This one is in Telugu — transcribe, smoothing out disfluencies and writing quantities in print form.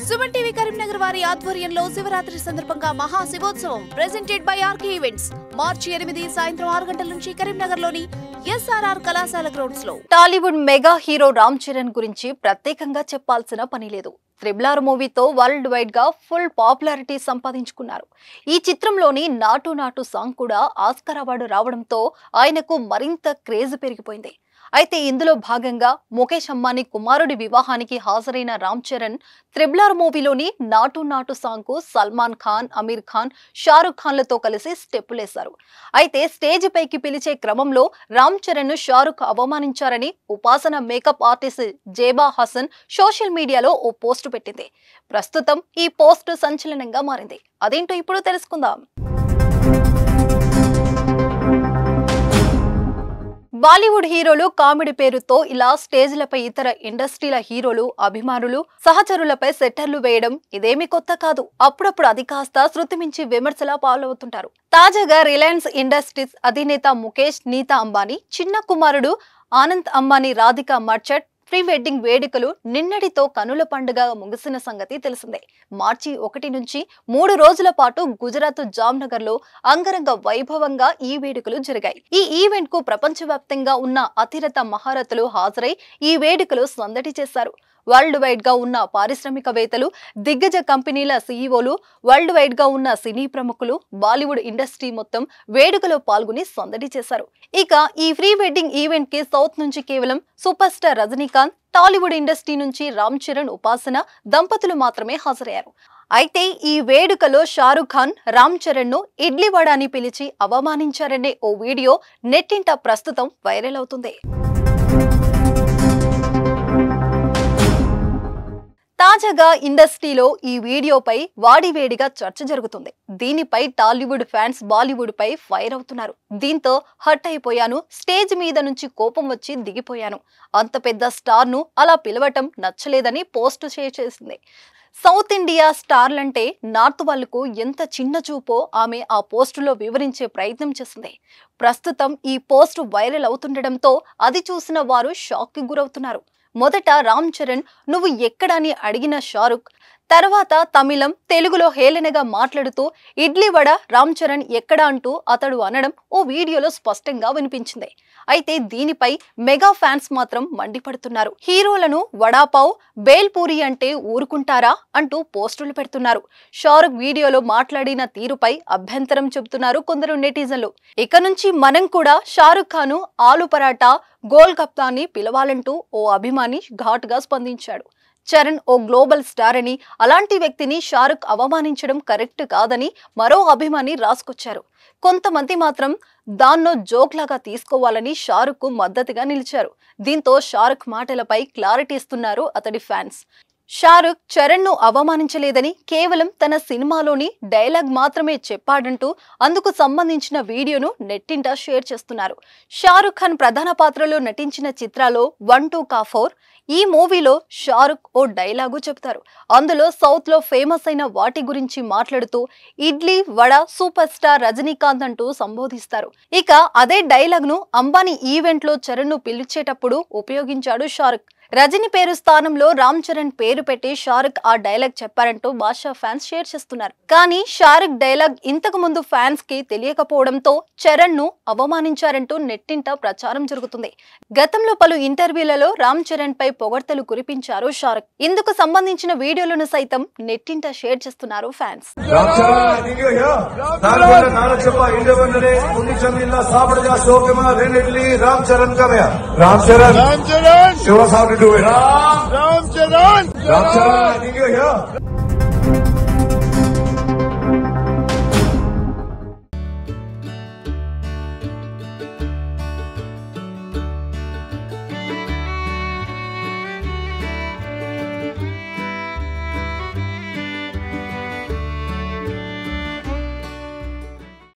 సుమన్ టీవీ కరీంనగర్ వారి ఆధ్వర్యంలో శివరాత్రి సందర్భంగా మహా శివోత్సవం ప్రెజెంటెడ్ బై ఆర్కే ఈవెంట్స్ మార్చి 8 సాయంత్రం 6 గంటల నుంచి కరీంనగర్లోని ఎస్ఆర్ఆర్ కళాశాల గ్రౌండ్స్ లో. టాలీవుడ్ మెగా హీరో రామ్ చరణ్ గురించి ప్రత్యేకంగా చెప్పాల్సిన పని లేదు. త్రిబుల్ మూవీతో వరల్డ్ వైడ్ గా ఫుల్ పాపులారిటీ సంపాదించుకున్నారు. ఈ చిత్రంలోని నాటు నాటు సాంగ్ కూడా ఆస్కార్ అవార్డు రావడంతో ఆయనకు మరింత క్రేజ్ పెరిగిపోయింది. అయితే ఇందులో భాగంగా ముఖేష్ అంబానీ కుమారుడి వివాహానికి హాజరైన రామ్ చరణ్ త్రిబుల్ మూవీలోని నాటు నాటు సాంగ్ కు సల్మాన్ ఖాన్, అమీర్ ఖాన్, షారుఖ్ ఖాన్లతో కలిసి స్టెప్పులేశారు. అయితే స్టేజ్ పైకి పిలిచే క్రమంలో రామ్ చరణ్ ను షారుఖ్ అవమానించారని ఉపాసన makeup artist Zeba Hasan social మీడియాలో ఓ పోస్ట్ పెట్టింది. ప్రస్తుతం ఈ పోస్ట్ సంచలనంగా మారింది. అదేంటో ఇప్పుడు తెలుసుకుందాం. బాలీవుడ్ హీరోలు కామెడీ పేరుతో ఇలా స్టేజ్లపై ఇతర ఇండస్ట్రీల హీరోలు, అభిమానులు, సహచరులపై సెట్టర్లు వేయడం ఇదేమీ కొత్త కాదు. అప్పుడప్పుడు అది కాస్త శృతి మించి విమర్శలా పాలవుతుంటారు. తాజాగా రిలయన్స్ ఇండస్ట్రీస్ అధినేత ముఖేష్, నీతా అంబానీ చిన్న కుమారుడు Anand Ambani, Radhika merchant pre wedding వేడుకలు నిన్నటితో కనుల పండుగ ముగిసిన సంగతి తెలిసిందే. మార్చి 1 నుంచి 3 రోజుల పాటు గుజరాత్ జామ్నగర్ లో అంగరంగ వైభవంగా ఈ వేడుకలు జరిగాయి. ఈ ఈవెంట్ కు ప్రపంచవ్యాప్తంగా ఉన్న అతిరథ మహారథులు హాజరై ఈ వేడుకలు సందడి చేశారు. వరల్డ్ వైడ్ గా ఉన్న పారిశ్రామికవేత్తలు, దిగ్గజ కంపెనీల సీఈఓలు, వరల్డ్ వైడ్ గా ఉన్న సినీ ప్రముఖులు, బాలీవుడ్ ఇండస్ట్రీ మొత్తం వేడుకలో పాల్గొని సందడి చేశారు. ఇక ఈ ప్రీ వెడ్డింగ్ ఈవెంట్ కి సౌత్ నుంచి కేవలం super star Rajinikanth, Tollywood industry నుంచి రామ్ చరణ్, ఉపాసన దంపతులు మాత్రమే హాజరయ్యారు. అయితే ఈ వేడుకలో షారుఖ్ ఖాన్ రామ్ చరణ్ ను ఇడ్లీ వడ అని పిలిచి అవమానించారనే ఓ వీడియో నెట్టింట ప్రస్తుతం వైరల్ అవుతుంది. తాజాగా ఇండస్ట్రీలో ఈ వీడియోపై వాడివేడిగా చర్చ జరుగుతుంది. దీనిపై టాలీవుడ్ ఫ్యాన్స్ బాలీవుడ్ పై ఫైర్ అవుతున్నారు. దీంతో హర్ట్ అయిపోయాను, స్టేజ్ మీద నుంచి కోపం వచ్చి దిగిపోయాను, అంత పెద్ద స్టార్ ను అలా పిలవటం నచ్చలేదని పోస్ట్ షేర్ చేసింది. సౌత్ ఇండియా స్టార్లంటే నార్త్ వాళ్లకు ఎంత చిన్న చూపో ఆమె ఆ పోస్టులో వివరించే ప్రయత్నం చేసింది. ప్రస్తుతం ఈ పోస్ట్ వైరల్ అవుతుండటంతో అది చూసిన వారు షాక్ కి గురవుతున్నారు. మొదట రామ్ చరణ్ నువ్వు ఎక్కడని అడిగిన షారుఖ్, తర్వాత తమిళం, తెలుగులో హేళనగా మాట్లాడుతూ ఇడ్లీ వడ రామ్ చరణ్ ఎక్కడ అంటూ అతడు అనడం ఓ వీడియోలో స్పష్టంగా వినిపించింది. అయితే దీనిపై మెగా ఫ్యాన్స్ మాత్రం మండిపడుతున్నారు. హీరోలను వడాపావ్, బేల్పూరి అంటే ఊరుకుంటారా అంటూ పోస్టులు పెడుతున్నారు. షారుఖ్ వీడియోలో మాట్లాడిన తీరుపై అభ్యంతరం చెబుతున్నారు కొందరు నెటిజన్లు. ఇక నుంచి మనం కూడా షారుఖ్ ఖాన్ ఆలు పరాటా, గోల్ గప్తా అని పిలవాలంటూ ఓ అభిమాని ఘాటుగా స్పందించాడు. చరణ్ ఓ గ్లోబల్ స్టార్ అని, అలాంటి వ్యక్తిని షారుఖ్ అవమానించడం కరెక్ట్ కాదని మరో అభిమాని రాసుకొచ్చారు. కొంతమంది మాత్రం దాన్నో జోక్ లాగా తీసుకోవాలని షారుఖ్ కు మద్దతుగా నిలిచారు. దీంతో షారుఖ్ మాటలపై క్లారిటీ ఇస్తున్నారు అతడి ఫ్యాన్స్. షారుఖ్ చరణ్ ను అవమానించలేదని, కేవలం తన సినిమాలోని డైలాగ్ మాత్రమే చెప్పాడంటూ అందుకు సంబంధించిన వీడియోను నెట్టింట షేర్ చేస్తున్నారు. షారుఖ్ ఖాన్ ప్రధాన పాత్రలో నటించిన చిత్రాల్లో 1, 2 కా 4 ఈ మూవీలో షారుఖ్ ఓ డైలాగు చెప్తారు. అందులో సౌత్ లో ఫేమస్ అయిన వాటి గురించి మాట్లాడుతూ ఇడ్లీ వడ సూపర్ స్టార్ రజనీకాంత్ అంటూ సంబోధిస్తారు. ఇక అదే డైలాగ్ ను అంబానీ ఈవెంట్ లో చరణ్ ను పిలిచేటప్పుడు ఉపయోగించాడు షారుఖ్. రజనీ పేరు స్థానంలో రామ్ చరణ్ పేరు పెట్టి షారుఖ్ ఆ డైలాగ్ చెప్పారంటూ బాషా ఫ్యాన్స్ షేర్ చేస్తున్నారు. కానీ షారుఖ్ డైలాగ్ ఇంతకు ముందు ఫ్యాన్స్ కి తెలియకపోవడంతో చరణ్ ను అవమానించారంటూ నెట్టింట ప్రచారం జరుగుతుంది. గతంలో పలు ఇంటర్వ్యూలలో రామ్ చరణ్ పై పొగడ్తలు కురిపించారు షారుఖ్. ఇందుకు సంబంధించిన వీడియోలను సైతం నెట్టింట షేర్ చేస్తున్నారు fans. Ram Charan, I think you're here.